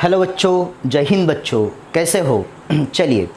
Hello बच्चों, जय हिंद बच्चों, कैसे हो? चलिए,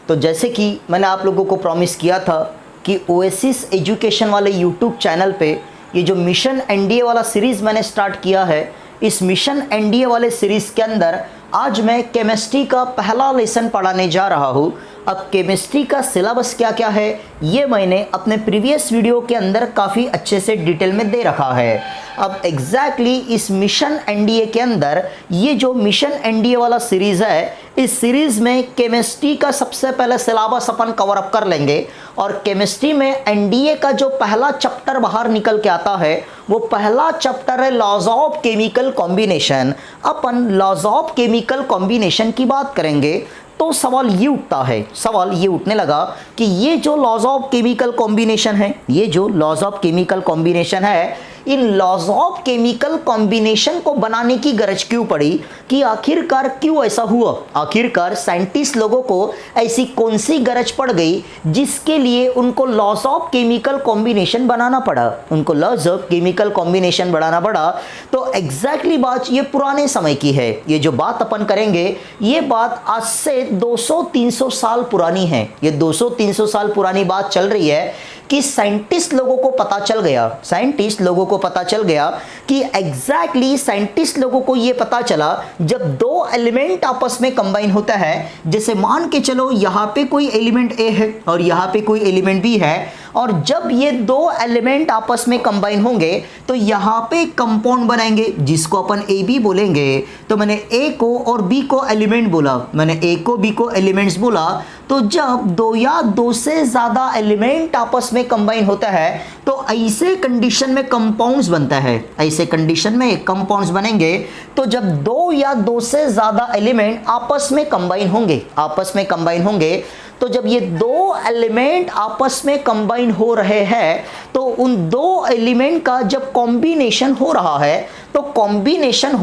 तो जैसे कि मैंने आप लोगों को प्रॉमिस किया था कि ओएसिस एजुकेशन वाले यूट्यूब चैनल पे ये जो मिशन एनडीए वाला सीरीज़ मैंने स्टार्ट किया है, इस मिशन एनडीए वाले सीरीज़ के अंदर आज मैं केमिस्ट्री का पहला लेसन पढ़ाने जा रहा हूँ। अब केमिस्ट्री का सिलेबस क्या क्या है ये मैंने अपने प्रीवियस वीडियो के अंदर काफ़ी अच्छे से डिटेल में दे रखा है। अब एग्जैक्टली इस मिशन एनडीए के अंदर ये जो मिशन एनडीए वाला सीरीज़ है, इस सीरीज़ में केमिस्ट्री का सबसे पहले सिलेबस अपन कवर अप कर लेंगे और केमिस्ट्री में एनडीए का जो पहला चैप्टर बाहर निकल के आता है वो पहला चैप्टर है लॉज ऑफ केमिकल कॉम्बिनेशन। अपन लॉज ऑफ केमिकल कॉम्बिनेशन की बात करेंगे तो सवाल ये उठता है, सवाल ये उठने लगा कि ये जो लॉज ऑफ केमिकल कॉम्बिनेशन है, ये जो लॉज ऑफ केमिकल कॉम्बिनेशन है, इन लॉज ऑफ केमिकल कॉम्बिनेशन को बनाने की गरज क्यों पड़ी, कि आखिरकार क्यों ऐसा हुआ, आखिरकार साइंटिस्ट लोगों को ऐसी कौन सी गरज पड़ गई जिसके लिए उनको लॉज ऑफ केमिकल कॉम्बिनेशन बनाना पड़ा, उनको लॉज ऑफ केमिकल कॉम्बिनेशन बनाना पड़ा। तो एग्जैक्टली बात ये पुराने समय की है। ये जो बात अपन करेंगे ये बात आज से 200-300 साल पुरानी है। ये 200-300 साल पुरानी बात चल रही है कि साइंटिस्ट लोगों को पता चल गया, साइंटिस्ट लोगों को पता चल गया कि एग्जैक्टली साइंटिस्ट लोगों को ये पता चला जब दो एलिमेंट आपस में कंबाइन होता है, जैसे मान के चलो यहाँ पे कोई एलिमेंट ए है और यहाँ पे कोई एलिमेंट बी है, और जब ये दो एलिमेंट आपस में कंबाइन होंगे तो यहाँ पे कंपाउंड बनाएंगे जिसको अपन ए बी बोलेंगे। तो मैंने ए को और बी को एलिमेंट बोला, मैंने ए को बी को एलिमेंट्स बोला। तो जब दो या दो से ज़्यादा एलिमेंट आपस में कंबाइन होता है तो ऐसे कंडीशन में कंपाउंड्स बनता है, ऐसे कंडीशन में कंपाउंड्स बनेंगे। तो जब दो या दो से ज़्यादा एलिमेंट आपस में कंबाइन होंगे, आपस में कंबाइन होंगे, तो जब ये दो एलिमेंट आपस में कंबाइन हो रहे हैं तो उन दो एलिमेंट का जब कॉम्बिनेशन हो रहा है तो कॉम्बिनेशन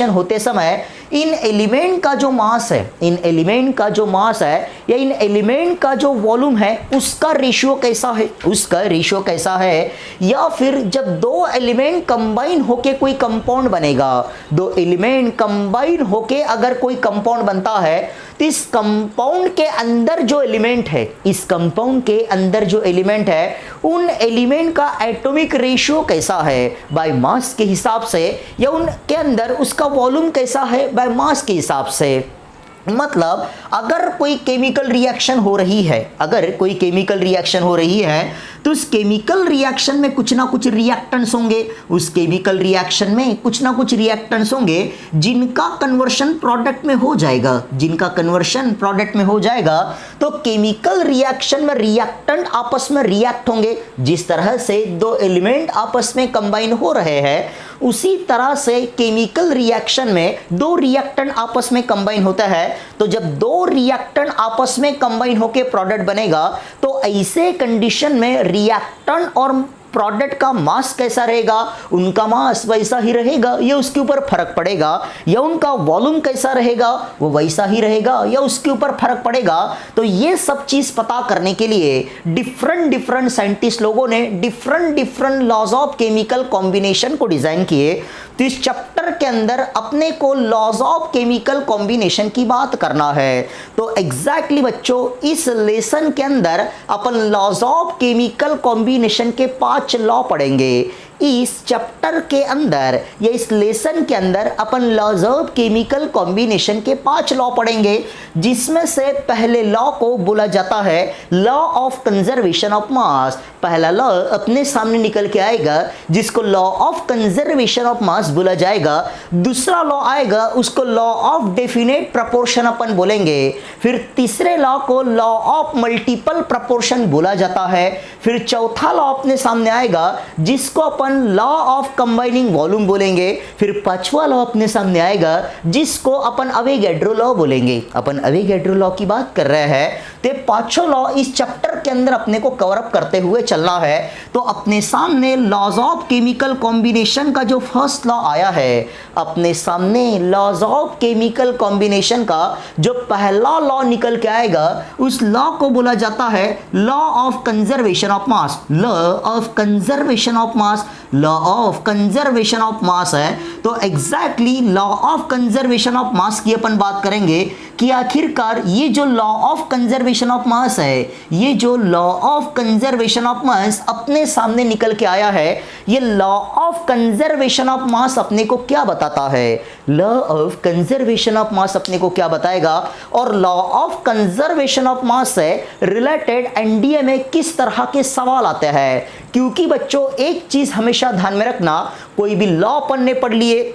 होते समय इन एलिमेंट का जो मास है, इन एलिमेंट का जो मास है या इन एलिमेंट का जो वॉल्यूम है उसका रेशियो कैसा है, उसका रेशियो कैसा है। या फिर जब दो एलिमेंट कंबाइन होके कोई कंपाउंड बनेगा, दो एलिमेंट कंबाइन होके अगर कोई कंपाउंड बनता है तो इस कंपाउंड के अंदर जो एलिमेंट है, इस कंपाउंड के अंदर जो एलिमेंट है उन एलिमेंट का एटॉमिक रेशियो कैसा है बाय मास के हिसाब से, या उनके अंदर उसका वॉल्यूम कैसा है बाय मास के हिसाब से। मतलब अगर कोई केमिकल रिएक्शन हो रही है, अगर कोई केमिकल रिएक्शन हो रही है तो उस केमिकल रिएक्शन में कुछ ना कुछ रिएक्टेंट्स होंगे, उस केमिकल रिएक्शन में कुछ ना कुछ रिएक्टेंट्स होंगे जिनका कन्वर्शन प्रोडक्ट में हो जाएगा, जिनका कन्वर्शन प्रोडक्ट में हो जाएगा। तो केमिकल रिएक्शन में रिएक्टेंट आपस में रिएक्ट होंगे, जिस तरह से दो एलिमेंट आपस में कंबाइन हो रहे हैं उसी तरह से केमिकल रिएक्शन में दो रिएक्टेंट आपस में कंबाइन होता है। तो जब दो रिएक्टेंट आपस में कंबाइन होकर प्रोडक्ट बनेगा तो ऐसे कंडीशन में रिएक्टेंट और प्रोडक्ट का मास कैसा रहेगा, उनका मास वैसा ही रहेगा या उसके ऊपर फर्क पड़ेगा, या उनका वॉल्यूम कैसा रहेगा वो वैसा ही रहेगा या उसके ऊपर फर्क पड़ेगा। तो ये सब चीज पता करने के लिए डिफरेंट साइंटिस्ट लोगों ने different laws of chemical combination को डिजाइन किए। तो इस चैप्टर के अंदर अपने को लॉज ऑफ केमिकल कॉम्बिनेशन की बात करना है। तो एग्जैक्टली बच्चों इस लेसन के अंदर अपन लॉज ऑफ केमिकल कॉम्बिनेशन के 5 लॉ पढ़ेंगे। इस चैप्टर के अंदर या इस लेसन के अंदर अपन लॉज ऑफ केमिकल कॉम्बिनेशन के 5 लॉ पढ़ेंगे, जिसमें से पहले लॉ को बोला जाता है लॉ ऑफ कंजर्वेशन ऑफ मास। पहला लॉ अपने सामने निकल के आएगा जिसको लॉ ऑफ कंजर्वेशन ऑफ मास बोला जाएगा। दूसरा लॉ आएगा उसको लॉ ऑफ डेफिनेट प्रपोर्शन अपन बोलेंगे। फिर तीसरे लॉ को लॉ ऑफ मल्टीपल प्रपोर्शन बोला जाता है। फिर चौथा लॉ अपने सामने आएगा जिसको अपन लॉ ऑफ कंबाइनिंग वॉल्यूम बोलेंगे। फिर पांचवा लॉ अपने सामने आएगा जिसको अपन अवोगाड्रो लॉ बोलेंगे। अपन अवोगाड्रो लॉ की बात कर रहे हैं तो पांचों लॉ इस चैप्टर के अंदर अपने को कवर अप करते हुए चलना है। तो अपने सामने लॉज ऑफ केमिकल कॉम्बिनेशन का जो फर्स्ट लॉ आया है, अपने सामने लॉज ऑफ केमिकल कॉम्बिनेशन का जो पहला लॉ निकल के आएगा उस लॉ को बोला जाता है law of conservation of mass. Law of conservation of mass law of conservation of mass है। तो exactly law of conservation of मास की अपन बात करेंगे कि आखिरकार ये जो law of conservation of mass है, ये जो लॉ ऑफ कंजर्वेशन ऑफ मास अपने सामने निकल के आया है, ये लॉ ऑफ कंजर्वेशन ऑफ मास अपने को क्या बताता है? लॉ ऑफ कंजर्वेशन ऑफ मास अपने को क्या बताएगा? और लॉ ऑफ कंजर्वेशन ऑफ मास से रिलेटेड एनडीए में किस तरह के सवाल आते हैं? क्योंकि बच्चों एक चीज हमेशा ध्यान में रखना, कोई भी लॉ अपन ने पढ़ लिए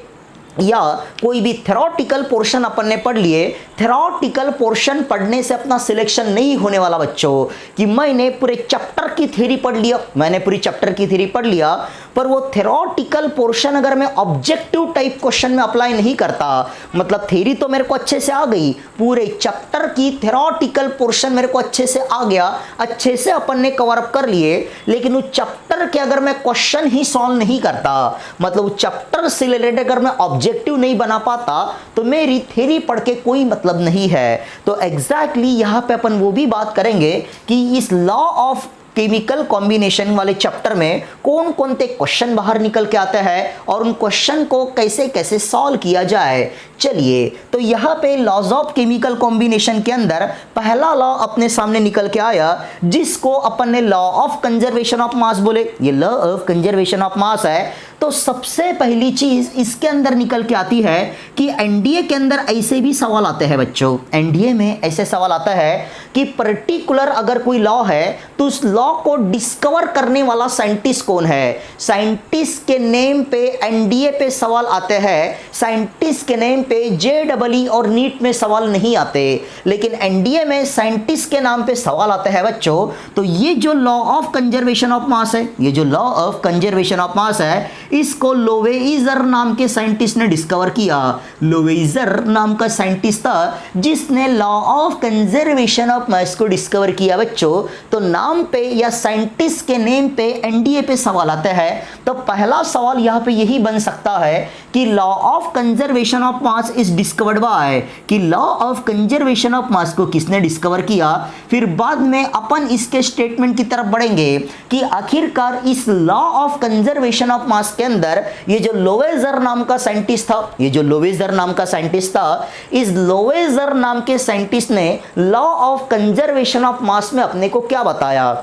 या कोई भी थ्योरेटिकल पोर्शन अपन ने पढ़ लिए, थ्योरेटिकल पोर्शन पढ़ने से अपना सिलेक्शन नहीं होने वाला बच्चों कि मैंने पूरे चैप्टर की थ्योरी पढ़ लिया, मैंने पूरी चैप्टर की थ्योरी पढ़ लिया, पर वो थ्योरेटिकल पोर्शन अगर मैं ऑब्जेक्टिव टाइप क्वेश्चन में अप्लाई नहीं करता, मतलब थ्योरी तो मेरे को अच्छे से आ गई, पूरे चैप्टर की थ्योरेटिकल पोर्शन मेरे को अच्छे से आ गया, अच्छे से अपन ने कवर अप कर लिए, लेकिन उस चैप्टर के अगर मैं क्वेश्चन ही सॉल्व नहीं करता, मतलब उस चैप्टर से रिलेटेड अगर मैं ऑब्जेक्टिव नहीं बना पाता, तो मेरी थ्योरी पढ़ के कोई मतलब नहीं है। तो एग्जैक्टली यहां पे अपन वो भी बात करेंगे कि इस लॉ ऑफ केमिकल कॉम्बिनेशन वाले चैप्टर में कौन कौन से क्वेश्चन बाहर निकल के आते हैं और उन क्वेश्चन को कैसे कैसे सॉल्व किया जाए। चलिए, तो यहाँ पे लॉज ऑफ केमिकल कॉम्बिनेशन के अंदर पहला लॉ अपने सामने निकल के आया, जिसको अपन ने लॉ ऑफ कंजर्वेशन ऑफ मास बोले। ये law of conservation of mass है। तो सबसे पहली चीज इसके अंदर निकल के आती है कि एनडीए के अंदर ऐसे भी सवाल आते हैं बच्चों, एनडीए में ऐसे सवाल आता है कि पर्टिकुलर अगर कोई लॉ है तो उस लॉ को डिस्कवर करने वाला साइंटिस्ट कौन है। साइंटिस्ट के नेम पे एनडीए पे सवाल आते हैं, साइंटिस्ट के नेम पे जेईई और नीट में सवाल नहीं आते, लेकिन एनडीए में साइंटिस्ट के नाम पे सवाल आते हैं बच्चों। तो ये जो law of conservation of mass है, ये जो law of conservation of mass है, इसको लोवेइजर नाम के साइंटिस्ट ने डिस्कवर किया। लोवेइजर नाम का साइंटिस्ट था जिसने law of conservation of mass को डिस्कवर किया बच्चों। तो नाम पे या साइंटिस्ट के नेम पे एनडीए पे सवाल आता है। तो पहला सवाल यहाँ पे यही बन सकता है कि law of conservation of mass is discovered by, कि law of conservation of mass को किसने डिस्कवर किया। फिर बाद में अपन इसके स्टेटमेंट की तरफ बढ़ेंगे कि आखिरकार इस law of conservation of mass के अंदर ये जो लोवेइजर नाम का साइंटिस्ट था, ये जो लोवेइजर नाम का साइंटिस्ट था, इस लोवेइजर नाम के साइंटिस्ट ने लॉ ऑफ कंजर्वेशन ऑफ मास में अपने को क्या बताया।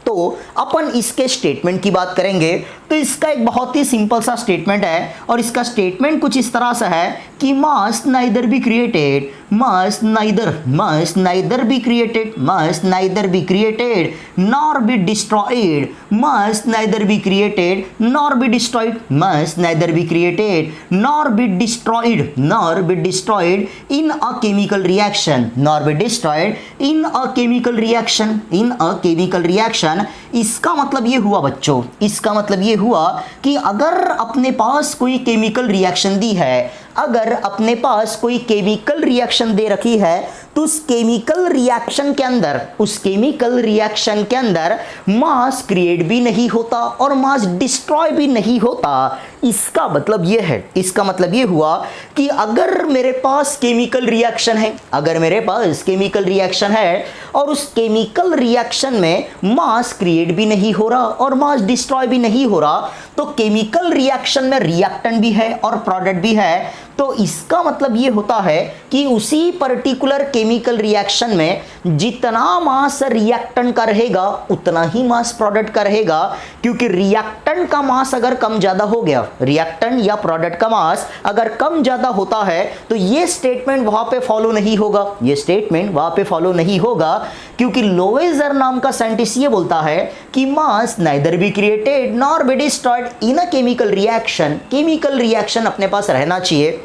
तो अपन इसके स्टेटमेंट की बात करेंगे। तो इसका एक बहुत ही सिंपल सा स्टेटमेंट है और इसका स्टेटमेंट कुछ इस तरह से है कि मास neither be created, mass neither be created, mass neither be created nor be destroyed, mass neither be created nor be destroyed, mass neither be created nor be destroyed, nor be destroyed in a chemical reaction, nor be destroyed in a chemical reaction, in a chemical reaction. इसका मतलब ये हुआ बच्चों, इसका मतलब ये हुआ कि अगर अपने पास कोई केमिकल रिएक्शन दी है, अगर अपने पास कोई केमिकल रिएक्शन दे रखी है, तो उस केमिकल रिएक्शन के अंदर, उस केमिकल रिएक्शन के अंदर मास क्रिएट भी नहीं होता और मास डिस्ट्रॉय भी नहीं होता। इसका मतलब ये है, इसका मतलब ये हुआ कि अगर मेरे पास केमिकल रिएक्शन है, अगर मेरे पास केमिकल रिएक्शन है और उस केमिकल रिएक्शन में मास क्रिएट भी नहीं हो रहा और मास डिस्ट्रॉय भी नहीं हो रहा, तो केमिकल रिएक्शन में रिएक्टेंट भी है और प्रोडक्ट भी है। तो इसका मतलब ये होता है कि उसी पर्टिकुलर केमिकल रिएक्शन में जितना मास रिएक्टेंट का रहेगा उतना ही मास प्रोडक्ट का रहेगा, क्योंकि रिएक्टेंट का मास अगर कम ज्यादा हो गया, रिएक्टेंट या प्रोडक्ट का मास अगर कम ज्यादा होता है, तो ये स्टेटमेंट वहां पे फॉलो नहीं होगा, ये स्टेटमेंट वहां पे फॉलो नहीं होगा, क्योंकि लोवेइजर नाम का साइंटिस्ट ये बोलता है कि मास neither be created nor be destroyed in a chemical reaction, chemical reaction अपने पास रहना चाहिए।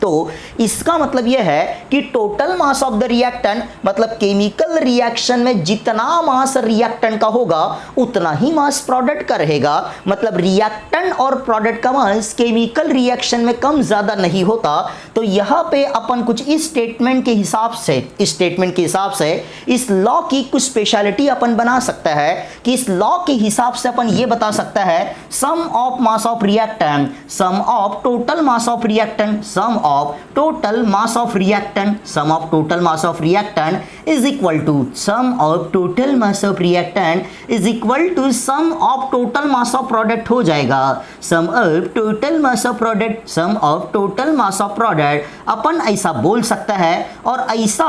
तो इसका मतलब यह है कि total mass of the reactant, मतलब केमिकल रिएक्शन में जितना मास रिएक्टेंट का होगा उतना ही मास प्रोडक्ट का रहेगा, मतलब रिएक्टेंट और प्रोडक्ट का मास केमिकल रिएक्शन में कम ज्यादा नहीं होता। तो यहाँ पे अपन कुछ इस स्टेटमेंट के हिसाब से, इस स्टेटमेंट के हिसाब से इस लॉ की कुछ स्पेशलिटी अपन बना सकता है कि इस लॉ के हिसाब से अपन ये बता सकता है sum of mass of reactant, sum of total mass of reactant, sum of total mass of reactant, sum of total mass of reactant is equal to sum of total mass of reactant is equal to sum of total mass of product हो जाएगा। Sum of total mass of product, sum of total mass of product अपन ऐसा बोल सकता है। और ऐसा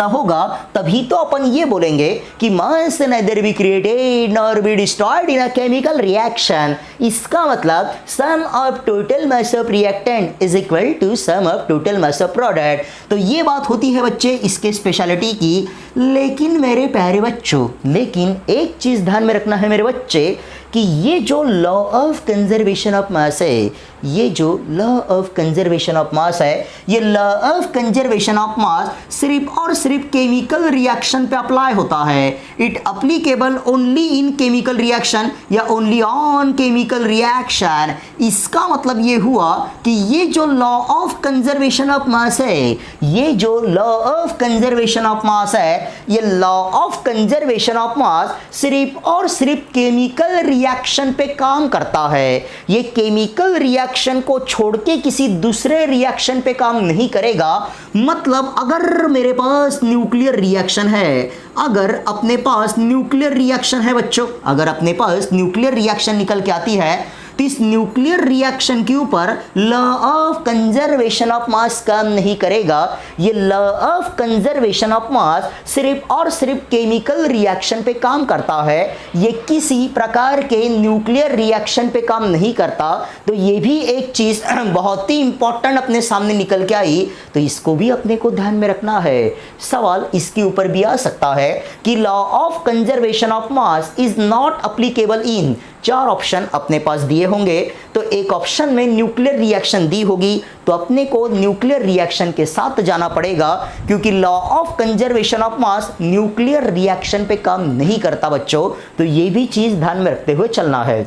होगा तभी तो अपन ये बोलेंगे कि मास neither be created nor be destroyed in a chemical reaction। इसका मतलब sum of total mass of reactant is equal to sum of total mass of product। तो ये बात होती है बच्चे इसके स्पेशलिटी की। लेकिन मेरे प्यारे बच्चों, लेकिन एक चीज़ ध्यान में रखना है मेरे बच्चे कि ये जो law of conservation of mass है, ये जो law of conservation of mass है, ये लॉ ऑफ कंजर्वेशन ऑफ मास सिर्फ और सिर्फ केमिकल रिएक्शन पे अप्लाई होता है। It applicable only in chemical reaction या ओनली ऑन केमिकल रिएक्शन। इसका मतलब ये हुआ कि ये जो law of conservation of mass है, ये जो law of conservation of mass है, ये लॉ ऑफ कंजर्वेशन ऑफ मास सिर्फ और सिर्फ केमिकल रिएक्शन पे काम करता है। ये केमिकल रिएक्शन को छोड़ के किसी दूसरे रिएक्शन पे काम नहीं करेगा। मतलब अगर मेरे पास न्यूक्लियर रिएक्शन है, अगर अपने पास न्यूक्लियर रिएक्शन है बच्चों, अगर अपने पास न्यूक्लियर रिएक्शन निकल के आती है तो इस न्यूक्लियर रिएक्शन के ऊपर लॉ ऑफ कंजर्वेशन ऑफ मास काम नहीं करेगा। ये लॉ ऑफ कंजर्वेशन ऑफ मास सिर्फ और सिर्फ केमिकल रिएक्शन पे काम करता है, ये किसी प्रकार के न्यूक्लियर रिएक्शन पे काम नहीं करता। तो ये भी एक चीज़ बहुत ही इंपॉर्टेंट अपने सामने निकल के आई, तो इसको भी अपने को ध्यान में रखना है। सवाल इसके ऊपर भी आ सकता है कि law of conservation of mass is not applicable in, चार ऑप्शन अपने पास दिए होंगे, तो एक ऑप्शन में न्यूक्लियर रिएक्शन दी होगी, तो अपने को न्यूक्लियर रिएक्शन के साथ जाना पड़ेगा, क्योंकि law of conservation of mass nuclear reaction पे काम नहीं करता बच्चों। तो ये भी चीज़ ध्यान में रखते हुए चलना है।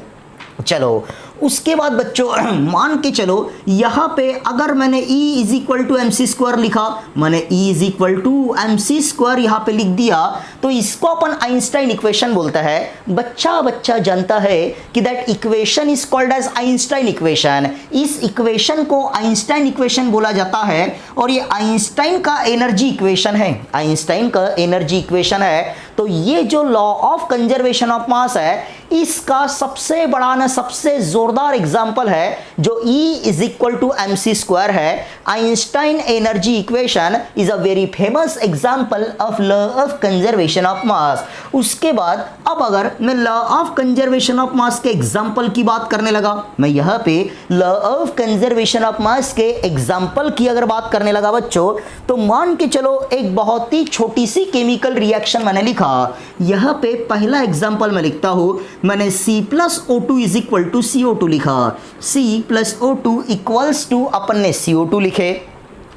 चलो उसके बाद बच्चों मान के चलो यहाँ पे अगर मैंने E is equal to M C square लिखा, मैंने E is equal to M C square यहाँ पे लिख दिया, तो इसको अपन आइंस्टाइन इक्वेशन बोलता है। बच्चा जानता है कि that equation is called as Einstein equation. इस इक्वेशन को आइंस्टाइन इक्वेशन बोला जाता है और ये आइंस्टाइन का एनर्जी इक्वेशन है, आइंस्टाइन का एनर्जी इक्वेशन है। तो ये जो law of conservation of mass है, इसका सबसे बड़ा ना सबसे जोरदार एग्जांपल है जो E is equal to M C square है। Einstein energy equation is a very famous example of law of conservation of mass. उसके बाद अब अगर मैं law of conservation of mass के एग्जांपल की बात करने लगा, मैं यहाँ पे law of conservation of mass के एग्जांपल की अगर बात करने लगा बच्चों, तो मान के चलो एक बहुत ही छोटी सी केमिकल रिएक्शन मैंने लिखा। यहाँ पे पहला एग्जांपल मैं लिखता हूँ, मैंने C+O2 is equal to CO2 लिखा। C+O2 इक्वल्स टू अपन ने CO2 लिखे।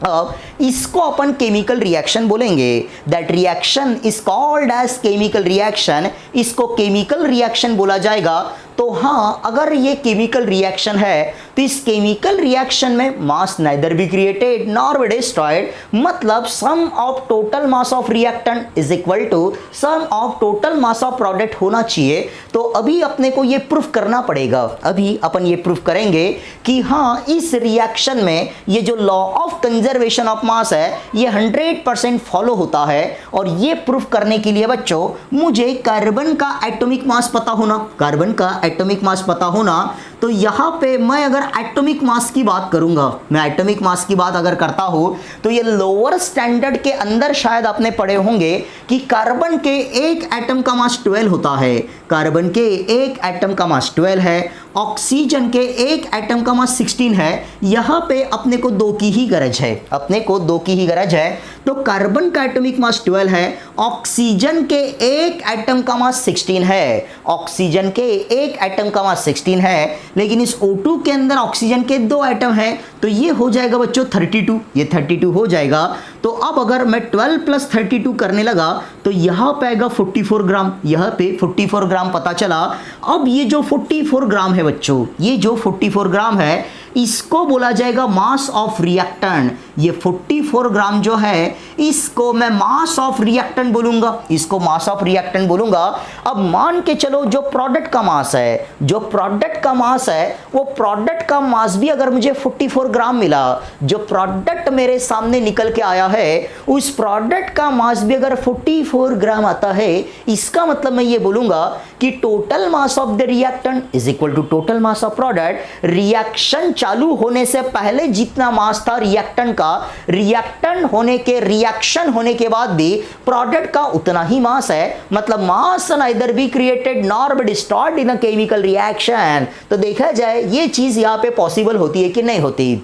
अब इसको अपन केमिकल रिएक्शन बोलेंगे। That reaction is called as chemical reaction. इसको केमिकल रिएक्शन बोला जाएगा। तो हाँ, अगर ये केमिकल रिएक्शन है तो इस केमिकल रिएक्शन में mass neither be created nor be destroyed, मतलब sum of total mass of reactant is equal to sum of total mass of product होना चाहिए। तो अभी अपने को ये प्रूफ करना पड़ेगा, अभी अपन ये प्रूफ करेंगे कि हाँ इस रिएक्शन में ये जो law of conservation of mass है ये 100% फॉलो होता है। और ये प्रूफ करने के लिए बच्चों मुझे कार्बन का एटॉमिक मास पता होना, कार्बन का एटॉमिक मास पता होना। तो यहाँ पे मैं अगर एटॉमिक मास की बात करूंगा, मैं एटॉमिक मास की बात अगर करता हूँ, तो ये लोअर स्टैंडर्ड के अंदर शायद आपने पढ़े होंगे कि कार्बन के एक एटम का मास 12 होता है, कार्बन के एक एटम का मास 12 है, ऑक्सीजन के एक एटम का मास 16 है। यहाँ पे अपने को दो की ही गरज है, अपने को दो की ही गरज है। तो कार्बन का एटॉमिक मास 12 है, ऑक्सीजन के एक एटम का मास 16 है, ऑक्सीजन के एक एटम का मास 16 है, लेकिन इस O2 के अंदर ऑक्सीजन के दो एटम हैं, तो ये हो जाएगा बच्चों 32, ये 32 हो जाएगा। तो अब अगर मैं 12 + 32 करने लगा तो यहाँ पे आएगा 44 ग्राम, यहाँ पे 44 ग्राम पता चला। अब ये जो 44 ग्राम है बच्चों, ये जो 44 ग्राम है इसको बोला जाएगा मास ऑफ रिएक्टेंट। ये 44 ग्राम जो है इसको मैं मास ऑफ रिएक्टेंट बोलूंगा, इसको मास ऑफ रिएक्टेंट बोलूंगा। अब मान के चलो जो प्रोडक्ट का मास है, जो प्रोडक्ट का मास है वो प्रोडक्ट का मास भी अगर मुझे 44 ग्राम मिला, जो प्रोडक्ट मेरे सामने निकल के आया है उस प्रोडक्ट का मास भी अगर 44 ग्राम आता है, इसका मतलब मैं ये बोलूंगा कि total mass of the reactant is equal to total mass of product. Reaction चालू होने से पहले जितना मास था रिएक्टेंट का, रिएक्टेंट होने के रिएक्शन होने के बाद भी प्रोडक्ट का उतना ही मास है। मतलब मास neither be created nor be destroyed in a chemical reaction. तो देखा जाए ये चीज यहां पे पॉसिबल होती है कि नहीं होती।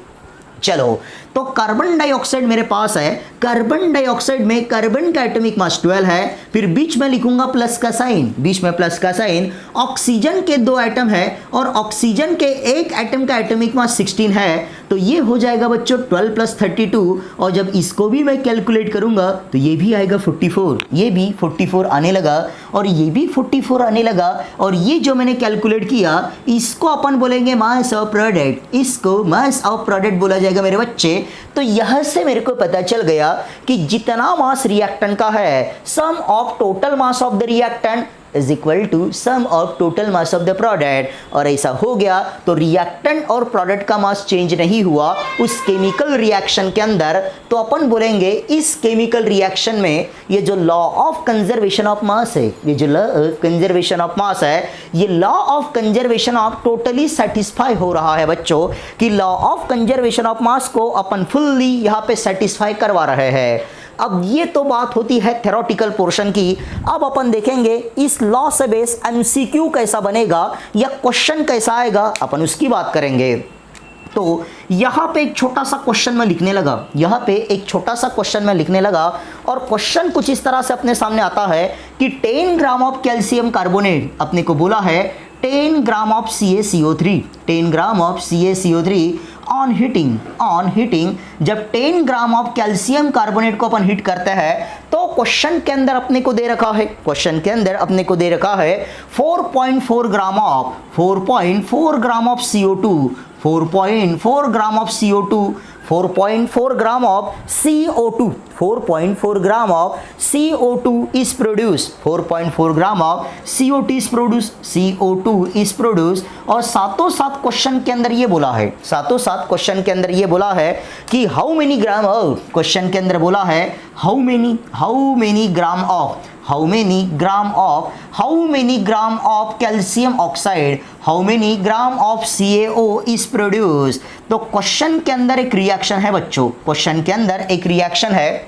चलो तो कार्बन डाइऑक्साइड मेरे पास है, कार्बन डाइऑक्साइड में कार्बन का एटॉमिक मास 12 है, फिर बीच में लिखूंगा प्लस का साइन, बीच में प्लस का साइन। ऑक्सीजन के 2 एटम है और ऑक्सीजन के एक एटम का एटॉमिक मास 16 है, तो ये हो जाएगा बच्चों 12 प्लस 32। और जब इसको भी मैं कैलकुलेट करूंगा तो ये भी आएगा 44, ये भी 44 आने लगा और ये भी 44 आने लगा। और ये जो मैंने कैलकुलेट किया इसको अपन बोलेंगे मास ऑफ प्रोडक्ट, इसको मास ऑफ प्रोडक्ट बोला जाएगा मेरे बच्चे। तो यहां से मेरे को पता चल गया कि जितना मास रिएक्टेंट का है, sum of total mass of the reactant is equal to sum of total mass of the product. और ऐसा हो गया तो रिएक्टेंट और प्रोडक्ट का मास चेंज नहीं हुआ उस केमिकल रिएक्शन के अंदर। तो अपन बोलेंगे इस केमिकल रिएक्शन में ये जो law of conservation of mass है, ये जो law of conservation of mass है, ये law of conservation of totally satisfy हो रहा है बच्चों, कि law of conservation of mass को अपन फुल्ली यहाँ पे सेटिस्फाई करवा रहे हैं। अब ये तो बात होती है थ्योरेटिकल पोर्शन की। अब अपन देखेंगे इस लॉ से बेस एमसीक्यू कैसा बनेगा या क्वेश्चन कैसा आएगा, अपन उसकी बात करेंगे। तो यहाँ पे एक छोटा सा क्वेश्चन मैं लिखने लगा, यहाँ पे एक छोटा सा क्वेश्चन मैं लिखने लगा और क्वेश्चन कुछ इस तरह से अपने सामने आता है कि 10 ग्राम ऑफ कैल्शियम कार्बोनेट, अपने को बोला है 10 gram of CaCO3, 10 gram of CaCO3 on heating जब 10 ग्राम ऑफ कैल्शियम कार्बोनेट को अपन हीट करते हैं तो क्वेश्चन के अंदर अपने को दे रखा है, क्वेश्चन के अंदर अपने को दे रखा है 4.4 gram of CO2, 4.4 gram of CO2, 4.4 gram of CO2, 4.4 gram of CO2 is produced, 4.4 gram of CO2 is produced, CO2 is produced। और साथों साथ क्वेश्चन के अंदर ये बोला है, साथों साथ क्वेश्चन के अंदर ये बोला है कि how many gram of, question के अंदर बोला है how many gram of calcium oxide, how many gram of CaO is produced। तो क्वेश्चन के अंदर एक रिएक्शन है बच्चों, क्वेश्चन के अंदर एक रिएक्शन है,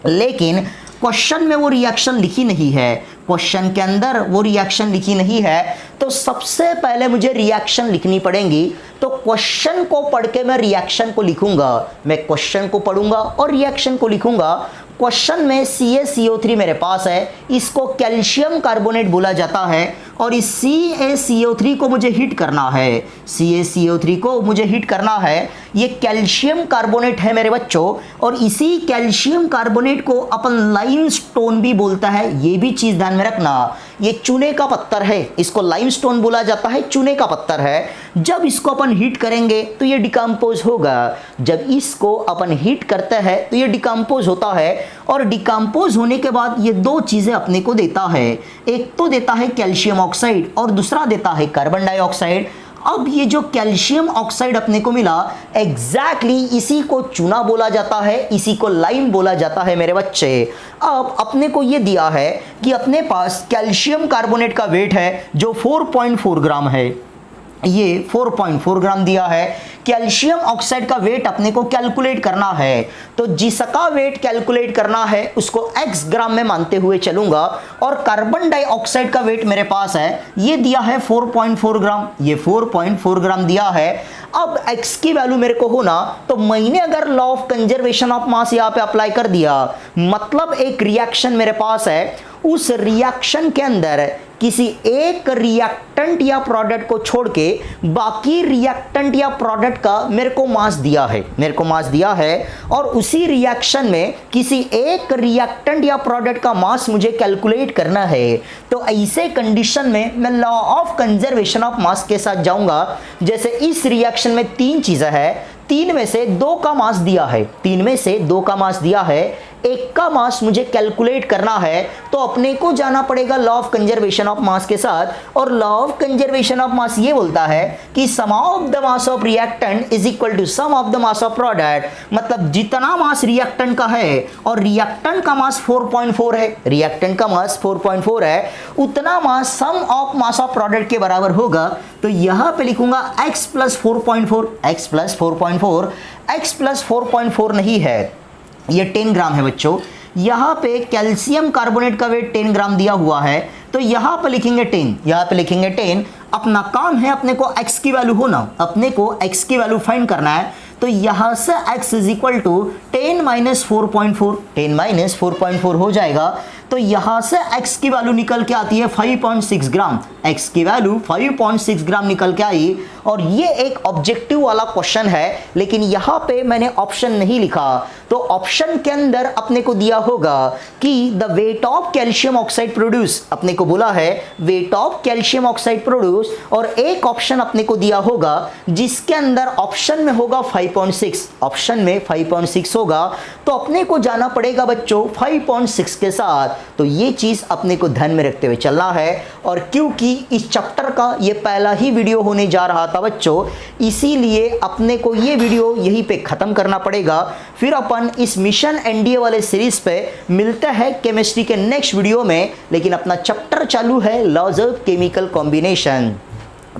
लेकिन क्वेश्चन में वो रिएक्शन लिखी नहीं है, क्वेश्चन के अंदर वो रिएक्शन लिखी नहीं है। तो सबसे पहले मुझे रिएक्शन लिखनी पड़ेगी। तो क्वेश्चन को पढ़ के मैं रिएक्शन को लिखूंगा, मैं क्वेश्चन को पढ़ूंगा और रिएक्शन को लिखूंगा। क्वेश्चन में CaCO3 मेरे पास है, इसको कैल्शियम कार्बोनेट बोला जाता है और इस CaCO3 को मुझे हीट करना है, CaCO3 को मुझे हीट करना है। ये कैल्शियम कार्बोनेट है मेरे बच्चों और इसी कैल्शियम कार्बोनेट को अपन लाइमस्टोन भी बोलता है, ये भी चीज ध्यान में रखना। ये चूने का पत्थर है, इसको लाइमस्टोन बोला जाता है, चूने का पत्थर है। जब इसको अपन हीट करेंगे तो ये डिकम्पोज होगा, जब इसको अपन हीट करते हैं तो ये डिकम्पोज होता है और डिकम्पोज होने के बाद ये 2 चीजें अपने को देता है, एक तो देता है कैल्शियम ऑक्साइड और दूसरा देता है कार्बन डाइऑक्साइड। अब ये जो कैल्शियम ऑक्साइड अपने को मिला एग्जैक्टली इसी को चूना बोला जाता है, इसी को लाइम बोला जाता है मेरे बच्चे। अब अपने को ये दिया है कि अपने पास कैल्शियम कार्बोनेट का वेट है जो 4.4 ग्राम है, ये 4.4 ग्राम दिया है। कैल्शियम ऑक्साइड का वेट अपने को कैलकुलेट करना है, तो जिसका वेट कैलकुलेट करना है उसको x ग्राम में मानते हुए चलूंगा। और कार्बन डाइऑक्साइड का वेट मेरे पास है, ये दिया है 4.4 ग्राम, ये 4.4 ग्राम दिया है। अब x की वैल्यू मेरे को होना, तो मैंने अगर लॉ ऑफ कंजर्वेशन ऑफ मास यहाँ पे अप्लाई कर दिया, मतलब एक रिएक्शन मेरे पास है, उस रिएक्शन के अंदर किसी एक रिएक्टेंट या प्रोडक्ट को छोड़ के बाकी रिएक्टेंट या प्रोडक्ट का मेरे को मास दिया है और उसी रिएक्शन में किसी एक रिएक्टेंट या प्रोडक्ट का मास मुझे कैलकुलेट करना है, तो ऐसे कंडीशन में मैं law of conservation of mass के साथ जाऊंगा। जैसे इस रिएक्शन में 3 चीजें हैं, 3 में से 2 का मास दिया है, एक का मास मुझे कैलकुलेट करना है, तो अपने को जाना पड़ेगा law of conservation of mass के साथ। और law of conservation of mass ये बोलता है कि sum of the mass of reactant is equal to sum of the mass of product. मतलब जितना मास रिएक्टेंट का है और रिएक्टेंट का मास 4.4 है, उतना मास सम ऑफ मास ऑफ प्रोडक्ट के बराबर होगा। तो यहां पे लिखूंगा x प्लस 4.4 नहीं है, ये 10 ग्राम है बच्चों। यहाँ पे कैल्शियम कार्बोनेट का वेट 10 ग्राम दिया हुआ है, तो यहाँ पे लिखेंगे 10। अपना काम है अपने को x की वैल्यू फाइंड करना है। तो यहाँ से x is equal to 10 minus 4.4 हो जाएगा। तो यहाँ से x की वैल्यू निकल के आती है 5.6 ग्राम। x की वैल्यू 5.6 ग्राम निकल के आई। और ये एक ऑब्जेक्टिव वाला क्वेश्चन है, लेकिन यहाँ पे मैंने ऑप्शन नहीं लिखा। तो ऑप्शन के अंदर अपने को दिया होगा कि the weight of calcium oxide produce, अपने को बोला है weight of calcium oxide produce, और एक ऑप्शन अपने को दिया होगा जिसके अंदर ऑप्शन में होगा 5.6 होगा। तो अपने को जाना पड़ेगा बच्चों 5.6 के साथ। तो ये चीज अपने को ध्यान में रखते हुए चलना है। और क्योंकि इस चैप्टर का ये पहला ही वीडियो होने जा रहा था बच्चों, इसीलिए अपने को ये वीडियो यहीं पे खत्म करना पड़ेगा। फिर अपन इस मिशन एनडीए वाले सीरीज पे मिलते हैं केमिस्ट्री के नेक्स्ट वीडियो में, लेकिन अपना चैप्टर चालू है लॉज ऑफ केमिकल कॉम्बिनेशन।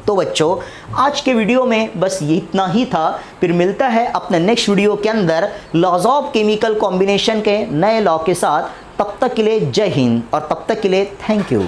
तो बच्चों आज के वीडियो में बस ये इतना ही था। फिर मिलता है अपने नेक्स्ट वीडियो के अंदर लॉज ऑफ केमिकल कॉम्बिनेशन के नए लॉ के साथ। तब तक के लिए जय हिंद और तब तक के लिए थैंक यू।